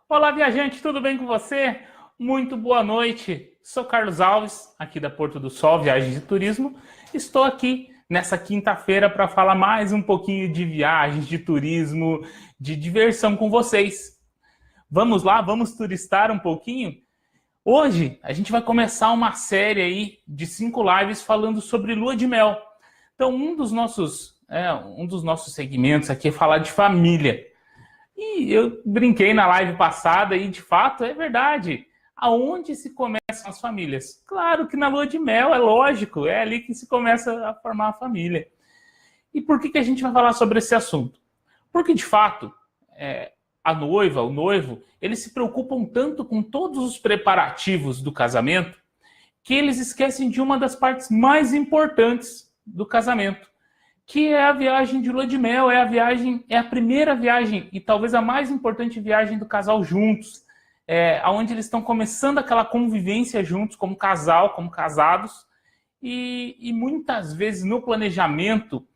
Olá, viajante, tudo bem com você? Muito boa noite. Sou Carlos Alves, aqui da Porto do Sol, Viagens e Turismo. Estou aqui nessa quinta-feira para falar mais um pouquinho de viagens, de turismo, de diversão com vocês. Vamos lá, vamos turistar um pouquinho? Hoje a gente vai começar uma série aí de 5 lives falando sobre lua de mel. Então, um dos nossos segmentos aqui é falar de família. E eu brinquei na live passada e, de fato, é verdade. Aonde se começam as famílias? Claro que na lua de mel, é lógico, é ali que se começa a formar a família. E por que a gente vai falar sobre esse assunto? Porque, de fato, a noiva, o noivo, eles se preocupam tanto com todos os preparativos do casamento que eles esquecem de uma das partes mais importantes do casamento, que é a viagem de lua de mel, é a primeira viagem e talvez a mais importante viagem do casal juntos, onde eles estão começando aquela convivência juntos como casal, como casados, e muitas vezes no planejamento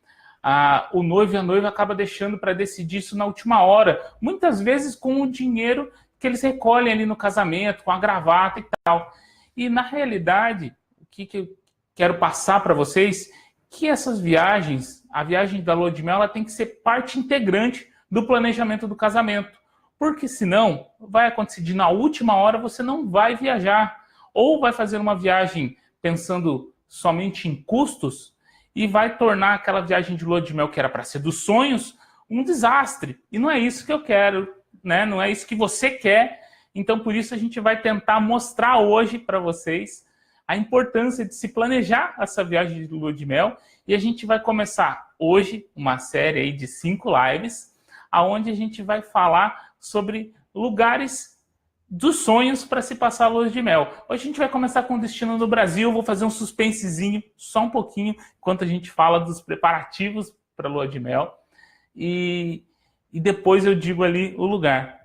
o noivo e a noiva acabam deixando para decidir isso na última hora, muitas vezes com o dinheiro que eles recolhem ali no casamento, com a gravata e tal. E na realidade, o que eu quero passar para vocês que essas viagens, a viagem da lua de mel, ela tem que ser parte integrante do planejamento do casamento. Porque senão, vai acontecer de na última hora você não vai viajar. Ou vai fazer uma viagem pensando somente em custos e vai tornar aquela viagem de lua de mel que era para ser dos sonhos um desastre. E não é isso que eu quero, né? Não é isso que você quer. Então, por isso, a gente vai tentar mostrar hoje para vocês a importância de se planejar essa viagem de lua de mel. E a gente vai começar hoje uma série aí de 5 lives, onde a gente vai falar sobre lugares dos sonhos para se passar a lua de mel. Hoje a gente vai começar com o destino no Brasil, vou fazer um suspensezinho, só um pouquinho, enquanto a gente fala dos preparativos para a lua de mel. E depois eu digo ali o lugar.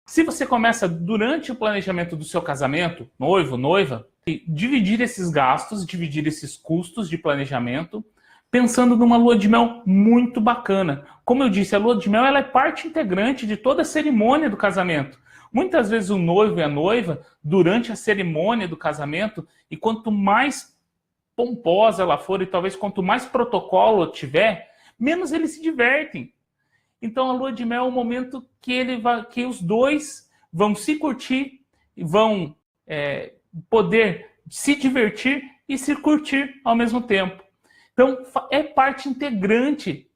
Se você começa durante o planejamento do seu casamento, noivo, noiva, dividir esses gastos, dividir esses custos de planejamento, pensando numa lua de mel muito bacana. Como eu disse, a lua de mel ela é parte integrante de toda a cerimônia do casamento. Muitas vezes o noivo e a noiva, durante a cerimônia do casamento, e quanto mais pomposa ela for, e talvez quanto mais protocolo tiver, menos eles se divertem. Então a lua de mel é o momento que os dois vão se curtir, vão poder se divertir e se curtir ao mesmo tempo. Então é parte integrante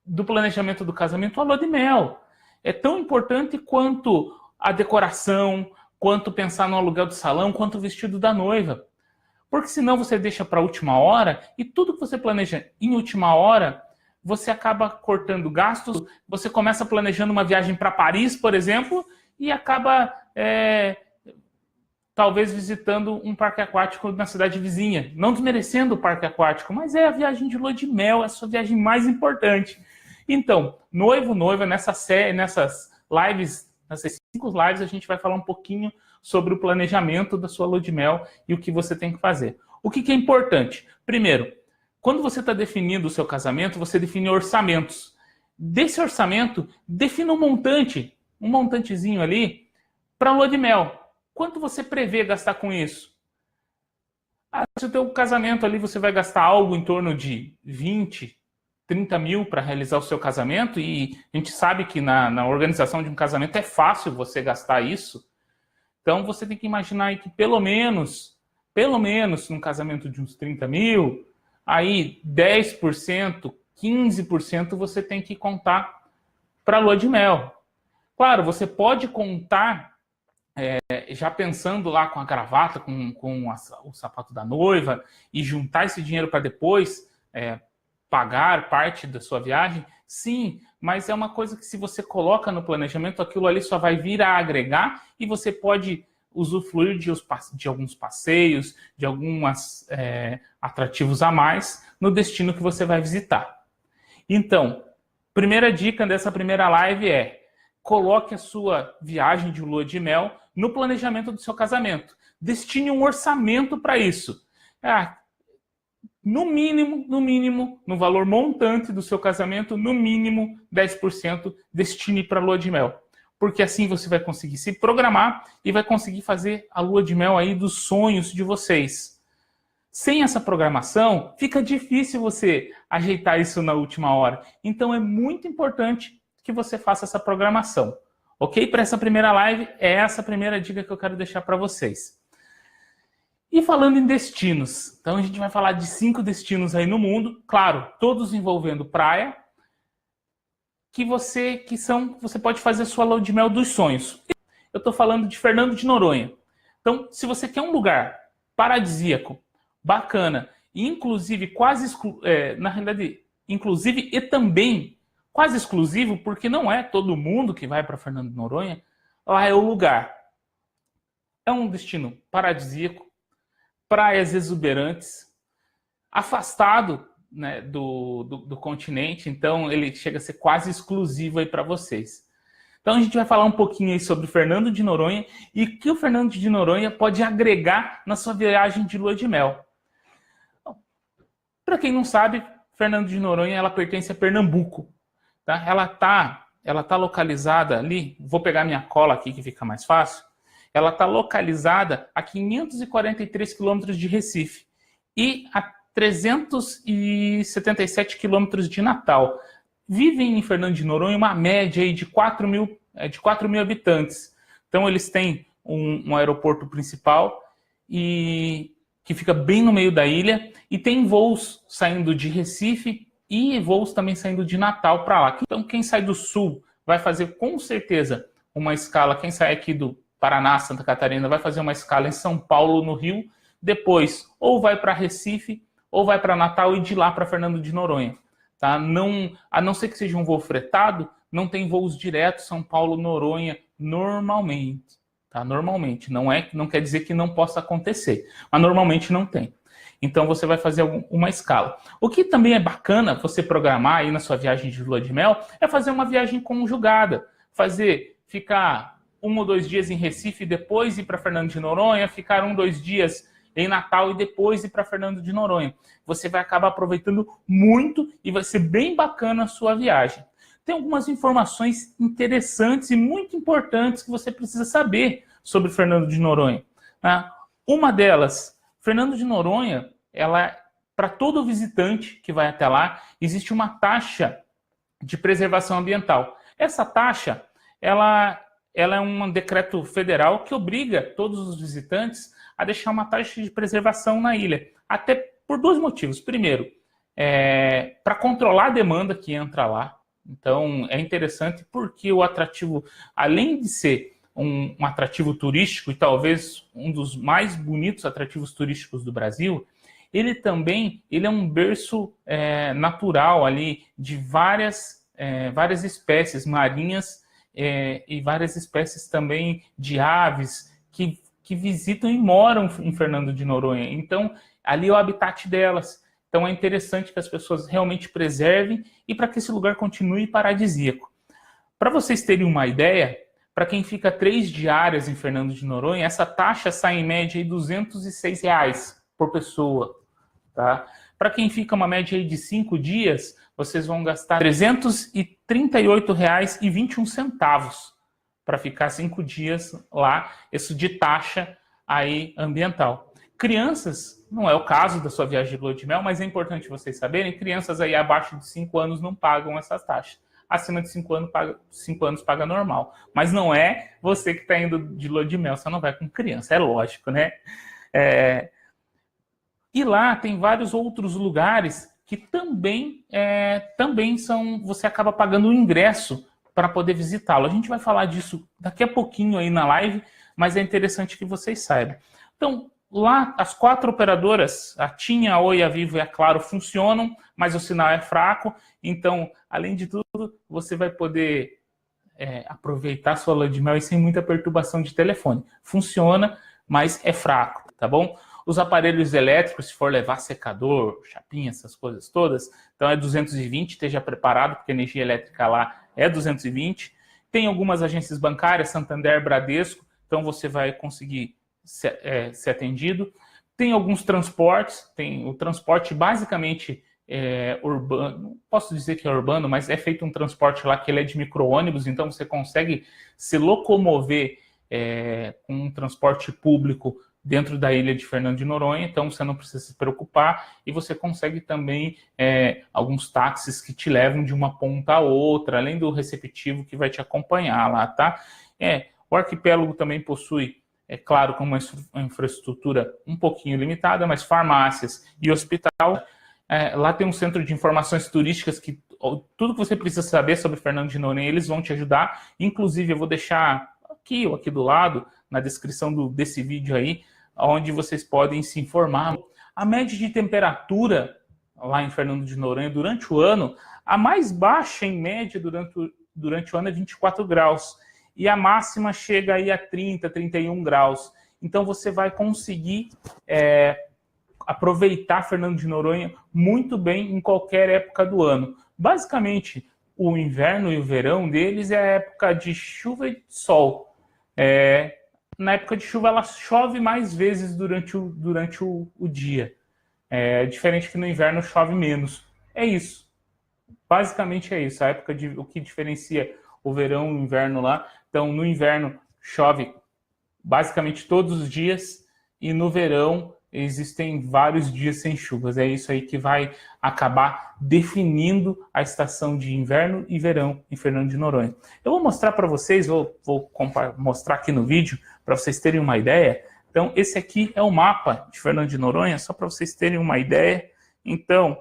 do planejamento do casamento a lua de mel. É tão importante quanto a decoração, quanto pensar no aluguel do salão, quanto o vestido da noiva. Porque senão você deixa para a última hora e tudo que você planeja em última hora você acaba cortando gastos, você começa planejando uma viagem para Paris, por exemplo, e acaba talvez visitando um parque aquático na cidade vizinha. Não desmerecendo o parque aquático, mas é a viagem de lua de mel, é a sua viagem mais importante. Então, noivo, noiva, nessas lives, nessas 5 lives, a gente vai falar um pouquinho sobre o planejamento da sua lua de mel e o que você tem que fazer. O que é importante? Primeiro, quando você está definindo o seu casamento, você define orçamentos. Desse orçamento, defina um montantezinho ali, para a lua de mel. Quanto você prevê gastar com isso? Se o teu casamento ali você vai gastar algo em torno de 20, 30 mil para realizar o seu casamento, e a gente sabe que na organização de um casamento é fácil você gastar isso. Então você tem que imaginar aí que pelo menos, num casamento de uns 30 mil, aí 10%, 15% você tem que contar para a lua de mel. Claro, você pode contar já pensando lá com a gravata, com o sapato da noiva, e juntar esse dinheiro para depois pagar parte da sua viagem. Sim, mas é uma coisa que se você coloca no planejamento, aquilo ali só vai vir a agregar e você pode usufruir de alguns passeios, de alguns atrativos a mais no destino que você vai visitar. Então, primeira dica dessa primeira live coloque a sua viagem de lua de mel no planejamento do seu casamento. Destine um orçamento para isso. no mínimo, no valor montante do seu casamento, no mínimo 10% destine para a lua de mel. Porque assim você vai conseguir se programar e vai conseguir fazer a lua de mel aí dos sonhos de vocês. Sem essa programação, fica difícil você ajeitar isso na última hora. Então é muito importante que você faça essa programação. Ok? Para essa primeira live, é essa a primeira dica que eu quero deixar para vocês. E falando em destinos, então a gente vai falar de 5 destinos aí no mundo, claro, todos envolvendo praia, você pode fazer a sua lua de mel dos sonhos. Eu estou falando de Fernando de Noronha. Então, se você quer um lugar paradisíaco, bacana, e inclusive na realidade, inclusive e também quase exclusivo, porque não é todo mundo que vai para Fernando de Noronha, lá é o lugar. É um destino paradisíaco, praias exuberantes, afastado, né, do continente, então ele chega a ser quase exclusivo aí para vocês. Então a gente vai falar um pouquinho aí sobre Fernando de Noronha e o que o Fernando de Noronha pode agregar na sua viagem de lua de mel. Para quem não sabe, Fernando de Noronha ela pertence a Pernambuco. Tá? Ela tá localizada ali, vou pegar minha cola aqui que fica mais fácil, ela está localizada a 543 quilômetros de Recife e a 377 quilômetros de Natal. Vivem em Fernando de Noronha uma média aí de 4 mil habitantes. Então eles têm um aeroporto principal e que fica bem no meio da ilha e tem voos saindo de Recife e voos também saindo de Natal para lá. Então quem sai do sul vai fazer com certeza uma escala, quem sai aqui do Paraná, Santa Catarina, vai fazer uma escala em São Paulo, no Rio, depois ou vai para Recife ou vai para Natal e de lá para Fernando de Noronha. Tá? A não ser que seja um voo fretado, não tem voos diretos São Paulo-Noronha normalmente. Tá? Normalmente. Não quer dizer que não possa acontecer, mas normalmente não tem. Então você vai fazer uma escala. O que também é bacana você programar aí na sua viagem de lua de mel é fazer uma viagem conjugada. Ficar 1 ou 2 dias em Recife e depois ir para Fernando de Noronha, ficar 1 ou 2 dias em Natal e depois ir para Fernando de Noronha. Você vai acabar aproveitando muito e vai ser bem bacana a sua viagem. Tem algumas informações interessantes e muito importantes que você precisa saber sobre Fernando de Noronha. Uma delas, Fernando de Noronha, para todo visitante que vai até lá, existe uma taxa de preservação ambiental. Essa taxa, ela é um decreto federal que obriga todos os visitantes a deixar uma taxa de preservação na ilha. Até por 2 motivos. Primeiro, para controlar a demanda que entra lá. Então, é interessante porque o atrativo, além de ser um atrativo turístico e talvez um dos mais bonitos atrativos turísticos do Brasil, ele é um berço natural ali de várias espécies marinhas e várias espécies também de aves que visitam e moram em Fernando de Noronha. Então, ali é o habitat delas. Então, é interessante que as pessoas realmente preservem e para que esse lugar continue paradisíaco. Para vocês terem uma ideia, para quem fica 3 diárias em Fernando de Noronha, essa taxa sai em média de R$206 por pessoa. Tá? Para quem fica uma média de 5 dias, vocês vão gastar R$338,21 para ficar 5 dias lá, isso de taxa aí ambiental. Crianças, não é o caso da sua viagem de lua de mel, mas é importante vocês saberem, crianças aí abaixo de 5 anos não pagam essas taxas. Acima de 5 anos paga normal. Mas não é você que está indo de lua de mel, você não vai com criança, é lógico, né? E lá tem vários outros lugares que também são, você acaba pagando o ingresso para poder visitá-lo. A gente vai falar disso daqui a pouquinho aí na live, mas é interessante que vocês saibam. Então, lá as 4 operadoras, a TIM, a Oi, a Vivo e a Claro funcionam, mas o sinal é fraco. Então, além de tudo, você vai poder aproveitar sua lua de mel e sem muita perturbação de telefone. Funciona, mas é fraco, tá bom? Os aparelhos elétricos, se for levar secador, chapinha, essas coisas todas, então é 220, esteja preparado, porque a energia elétrica lá é 220. Tem algumas agências bancárias, Santander, Bradesco, então você vai conseguir ser atendido. Tem alguns transportes, tem o transporte basicamente urbano, não posso dizer que é urbano, mas é feito um transporte lá que ele é de micro-ônibus, então você consegue se locomover com um transporte público dentro da ilha de Fernando de Noronha, então você não precisa se preocupar, e você consegue também alguns táxis que te levam de uma ponta a outra, além do receptivo que vai te acompanhar lá, tá? O arquipélago também possui, claro, com uma infraestrutura um pouquinho limitada, mas farmácias e hospital. Lá tem um centro de informações turísticas que tudo que você precisa saber sobre Fernando de Noronha, eles vão te ajudar. Inclusive, eu vou deixar aqui ou aqui do lado, na descrição desse vídeo aí, onde vocês podem se informar. A média de temperatura lá em Fernando de Noronha durante o ano, a mais baixa em média durante o ano é 24 graus. E a máxima chega aí a 30, 31 graus. Então você vai conseguir aproveitar Fernando de Noronha muito bem em qualquer época do ano. Basicamente, o inverno e o verão deles é a época de chuva e sol. Na época de chuva, ela chove mais vezes durante o dia. Diferente que no inverno chove menos. É isso. Basicamente é isso. O que diferencia o verão e o inverno lá. Então, no inverno chove basicamente todos os dias e no verão existem vários dias sem chuvas. É isso aí que vai acabar definindo a estação de inverno e verão em Fernando de Noronha. Eu vou mostrar para vocês, vou mostrar aqui no vídeo para vocês terem uma ideia. Então, esse aqui é o mapa de Fernando de Noronha, só para vocês terem uma ideia. Então,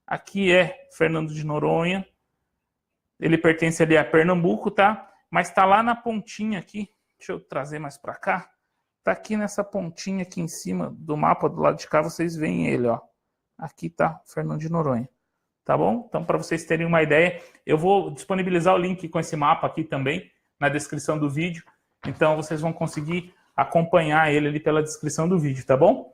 aqui é Fernando de Noronha. Ele pertence ali a Pernambuco, tá? Mas está lá na pontinha aqui. Deixa eu trazer mais para cá. Está aqui nessa pontinha aqui em cima do mapa, do lado de cá, vocês veem ele, ó. Aqui tá Fernando de Noronha. Tá bom? Então, para vocês terem uma ideia, eu vou disponibilizar o link com esse mapa aqui também na descrição do vídeo. Então, vocês vão conseguir acompanhar ele ali pela descrição do vídeo, tá bom?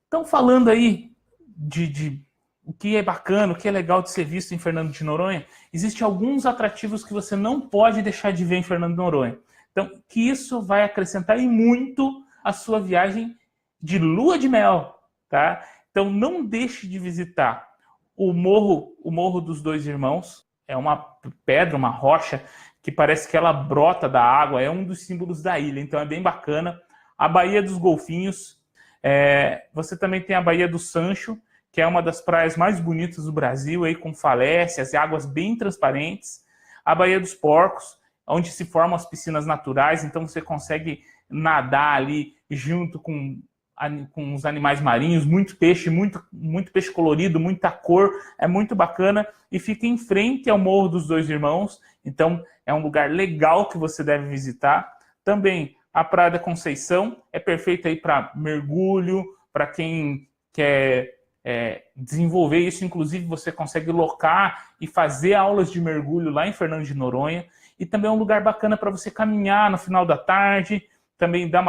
Então, falando aí de o que é bacana, o que é legal de ser visto em Fernando de Noronha, existem alguns atrativos que você não pode deixar de ver em Fernando de Noronha. Então, que isso vai acrescentar e muito a sua viagem de lua de mel, tá? Então, não deixe de visitar o Morro dos Dois Irmãos. É uma pedra, uma rocha, que parece que ela brota da água, é um dos símbolos da ilha, então é bem bacana. A Baía dos Golfinhos, você também tem a Baía do Sancho, que é uma das praias mais bonitas do Brasil, aí, com falésias e águas bem transparentes. A Baía dos Porcos, onde se formam as piscinas naturais, então você consegue nadar ali junto com os animais marinhos, muito peixe colorido, muita cor, é muito bacana, e fica em frente ao Morro dos Dois Irmãos, então é um lugar legal que você deve visitar. Também a Praia da Conceição é perfeita aí para mergulho, para quem quer desenvolver isso, inclusive você consegue locar e fazer aulas de mergulho lá em Fernando de Noronha, e também é um lugar bacana para você caminhar no final da tarde, também dar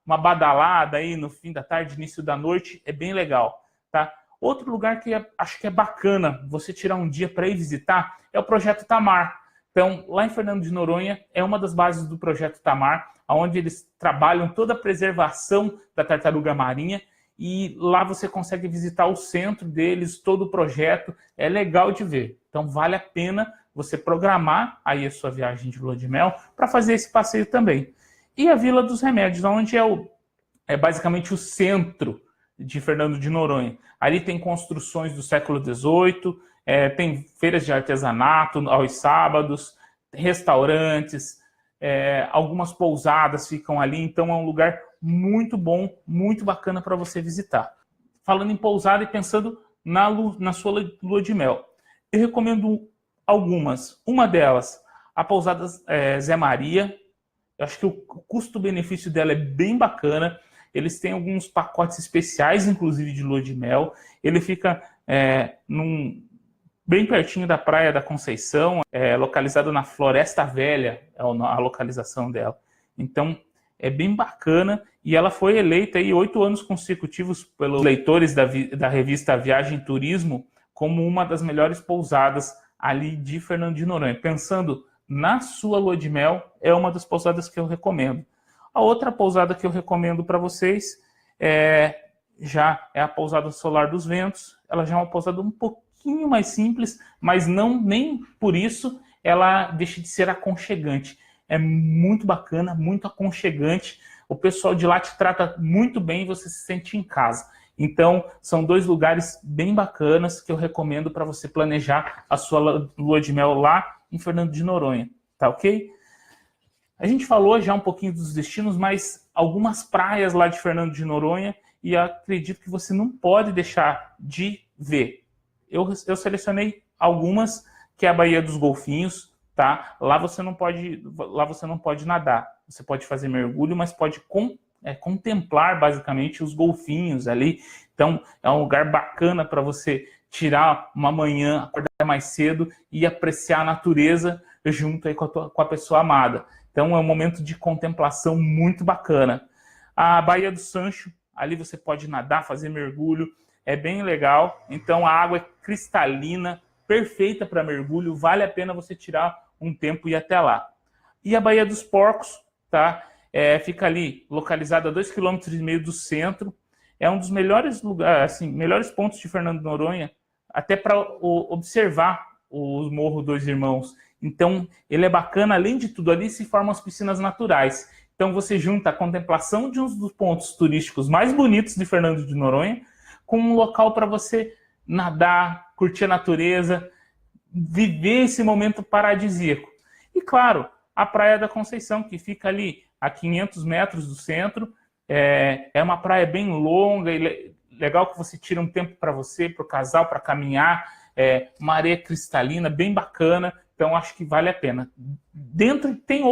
uma badalada aí no fim da tarde, início da noite, é bem legal, tá? Outro lugar que acho que é bacana você tirar um dia para ir visitar é o Projeto Tamar. Então, lá em Fernando de Noronha, é uma das bases do Projeto Tamar, onde eles trabalham toda a preservação da tartaruga marinha, e lá você consegue visitar o centro deles, todo o projeto, é legal de ver. Então, vale a pena você programar aí a sua viagem de lua de mel para fazer esse passeio também. E a Vila dos Remédios, onde é basicamente o centro de Fernando de Noronha. Ali tem construções do século XVIII, tem feiras de artesanato aos sábados, restaurantes, algumas pousadas ficam ali, então é um lugar muito bom, muito bacana para você visitar. Falando em pousada e pensando na sua lua de mel, eu recomendo algumas. Uma delas, a pousada Zé Maria. Eu acho que o custo-benefício dela é bem bacana. Eles têm alguns pacotes especiais, inclusive de lua de mel. Ele fica bem pertinho da Praia da Conceição, localizado na Floresta Velha, é a localização dela. Então, é bem bacana, e ela foi eleita aí 8 anos consecutivos pelos leitores da revista Viagem e Turismo como uma das melhores pousadas ali de Fernando de Noronha. Pensando na sua lua de mel, é uma das pousadas que eu recomendo. A outra pousada que eu recomendo para vocês já é a pousada Solar dos Ventos. Ela já é uma pousada um pouquinho mais simples, mas não nem por isso ela deixa de ser aconchegante. É muito bacana, muito aconchegante. O pessoal de lá te trata muito bem e você se sente em casa. Então, são 2 lugares bem bacanas que eu recomendo para você planejar a sua lua de mel lá em Fernando de Noronha, tá ok? A gente falou já um pouquinho dos destinos, mas algumas praias lá de Fernando de Noronha, e acredito que você não pode deixar de ver. Eu selecionei algumas, que é a Baía dos Golfinhos, tá? Lá você não pode nadar. Você pode fazer mergulho, mas pode contemplar basicamente os golfinhos ali. Então é um lugar bacana para você tirar uma manhã, acordar mais cedo e apreciar a natureza junto aí com a pessoa amada. Então é um momento de contemplação muito bacana. A Baía do Sancho, ali você pode nadar, fazer mergulho, é bem legal. Então a água é cristalina, perfeita para mergulho, vale a pena você tirar um tempo e ir até lá. E a Baía dos Porcos, tá? Fica ali, localizada a 2,5 km do centro. É um dos melhores lugares, assim, melhores pontos de Fernando de Noronha, até para observar o Morro Dois Irmãos. Então, ele é bacana, além de tudo, ali se formam as piscinas naturais. Então, você junta a contemplação de um dos pontos turísticos mais bonitos de Fernando de Noronha com um local para você nadar, curtir a natureza, viver esse momento paradisíaco. E, claro, a Praia da Conceição, que fica ali a 500 metros do centro. É uma praia bem longa e legal que você tira um tempo para você, para o casal, para caminhar. Uma areia cristalina, bem bacana. Então, acho que vale a pena. Dentro tem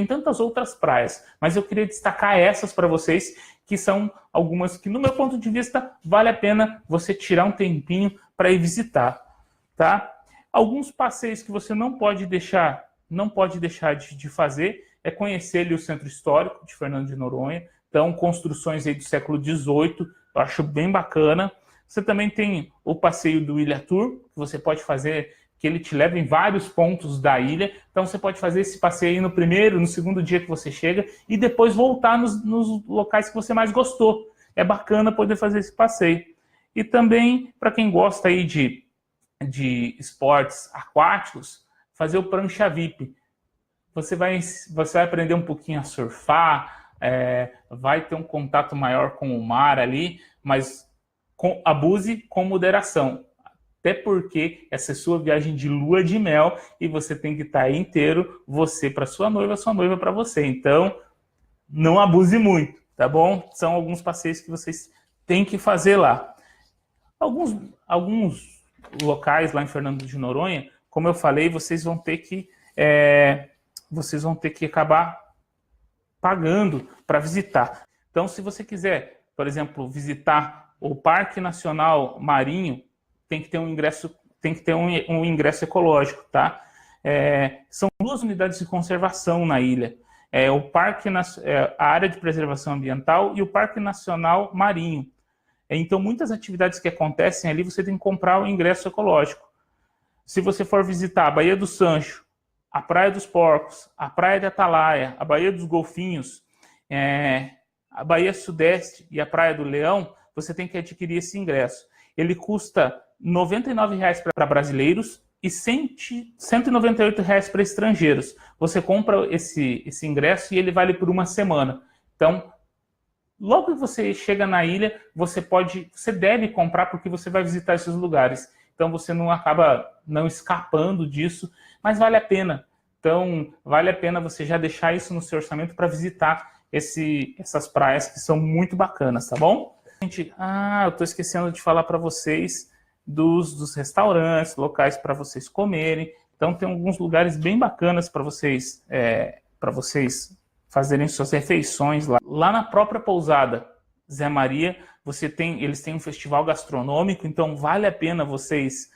tantas outras praias, mas eu queria destacar essas para vocês, que são algumas que, no meu ponto de vista, vale a pena você tirar um tempinho para ir visitar, tá? Alguns passeios que você não pode deixar de fazer é conhecer ali o Centro Histórico de Fernando de Noronha. Então, construções aí do século XVIII, eu acho bem bacana. Você também tem o passeio do Ilha Tour, que você pode fazer, que ele te leva em vários pontos da ilha. Então, você pode fazer esse passeio aí no primeiro, no segundo dia que você chega e depois voltar nos locais que você mais gostou. É bacana poder fazer esse passeio. E também, para quem gosta aí de esportes aquáticos, fazer o prancha VIP. Você vai aprender um pouquinho a surfar, vai ter um contato maior com o mar ali, mas abuse com moderação. Até porque essa é sua viagem de lua de mel e você tem que estar aí inteiro, você para sua noiva para você. Então, não abuse muito, tá bom? São alguns passeios que vocês têm que fazer lá. Alguns locais lá em Fernando de Noronha, como eu falei, vocês vão ter que acabar pagando para visitar. Então, se você quiser, por exemplo, visitar o Parque Nacional Marinho, tem que ter um ingresso ecológico, tá? São 2 unidades de conservação na ilha. A área de preservação ambiental e o Parque Nacional Marinho. Então, muitas atividades que acontecem ali, você tem que comprar o ingresso ecológico. Se você for visitar a Baía do Sancho, a Praia dos Porcos, a Praia de Atalaia, a Baía dos Golfinhos, a Baía Sudeste e a Praia do Leão, você tem que adquirir esse ingresso. Ele custa R$ 99,00 para brasileiros e R$ 198,00 para estrangeiros. Você compra esse ingresso e ele vale por uma semana. Então, logo que você chega na ilha, você deve comprar porque você vai visitar esses lugares. Então você não acaba não escapando disso, mas vale a pena. Então vale a pena você já deixar isso no seu orçamento para visitar essas praias que são muito bacanas, tá bom? Gente, eu estou esquecendo de falar para vocês dos restaurantes, locais para vocês comerem. Então tem alguns lugares bem bacanas para vocês fazerem suas refeições lá. Lá na própria pousada Zé Maria, eles têm um festival gastronômico, então vale a pena vocês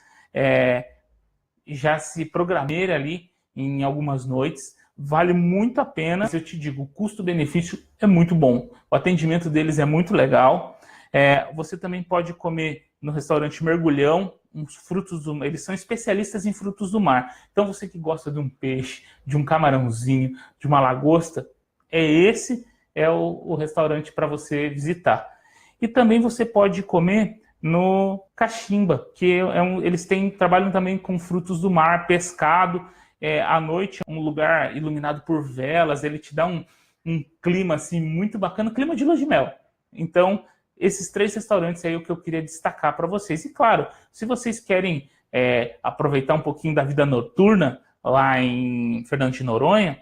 já se programarem ali em algumas noites. Vale muito a pena. Eu te digo, o custo-benefício é muito bom. O atendimento deles é muito legal. Você também pode comer no restaurante Mergulhão, eles são especialistas em frutos do mar. Então você que gosta de um peixe, de um camarãozinho, de uma lagosta, esse é o restaurante para você visitar. E também você pode comer no Cachimba, que eles trabalham também com frutos do mar, pescado. À noite é um lugar iluminado por velas, ele te dá um clima assim, muito bacana, clima de lua de mel. Então, esses 3 restaurantes aí é o que eu queria destacar para vocês. E claro, se vocês querem aproveitar um pouquinho da vida noturna lá em Fernando de Noronha,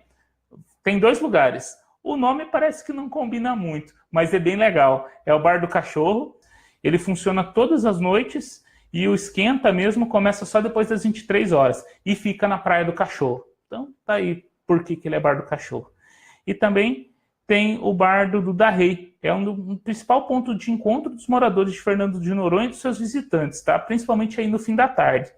tem 2 lugares. O nome parece que não combina muito, mas é bem legal. É o Bar do Cachorro. Ele funciona todas as noites e o esquenta mesmo começa só depois das 23 horas e fica na Praia do Cachorro. Então, tá aí por que ele é Bar do Cachorro. E também tem o Bar do Duda Rei. É um principal ponto de encontro dos moradores de Fernando de Noronha e dos seus visitantes, tá? Principalmente aí no fim da tarde.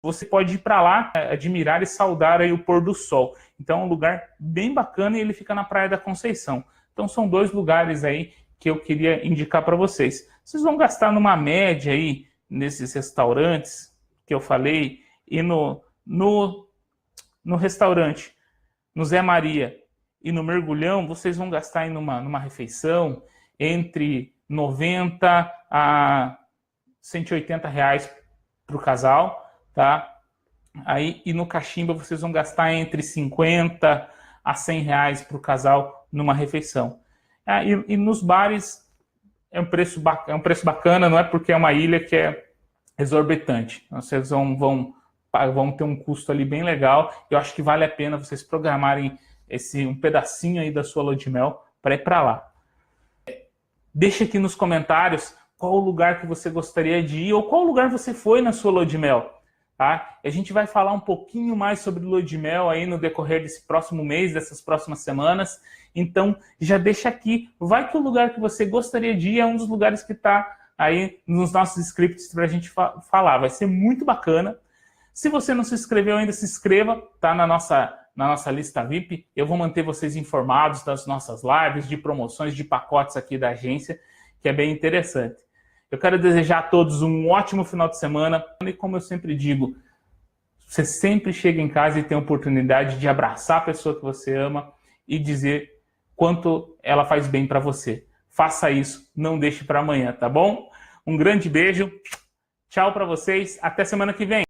Você pode ir para lá, admirar e saudar aí o pôr do sol. Então é um lugar bem bacana e ele fica na Praia da Conceição. Então são 2 lugares aí que eu queria indicar para vocês. Vocês vão gastar numa média aí nesses restaurantes que eu falei e no restaurante, no Zé Maria e no Mergulhão, vocês vão gastar aí numa refeição entre 90 a 180 reais para o casal, tá? Aí, e no Cachimba vocês vão gastar entre 50 a 100 reais para o casal numa refeição. E nos bares é um preço bacana, não é porque é uma ilha que é exorbitante. Vocês vão ter um custo ali bem legal. Eu acho que vale a pena vocês programarem um pedacinho aí da sua lua de mel para ir para lá. Deixa aqui nos comentários qual o lugar que você gostaria de ir ou qual lugar você foi na sua lua de mel. Tá? A gente vai falar um pouquinho mais sobre lua de mel aí no decorrer desse próximo mês, dessas próximas semanas. Então, já deixa aqui. Vai que o lugar que você gostaria de ir é um dos lugares que está aí nos nossos scripts para a gente falar. Vai ser muito bacana. Se você não se inscreveu ainda, se inscreva. Tá na nossa lista VIP. Eu vou manter vocês informados das nossas lives, de promoções, de pacotes aqui da agência, que é bem interessante. Eu quero desejar a todos um ótimo final de semana. E como eu sempre digo, você sempre chega em casa e tem a oportunidade de abraçar a pessoa que você ama e dizer quanto ela faz bem para você. Faça isso, não deixe para amanhã, tá bom? Um grande beijo, tchau para vocês, até semana que vem.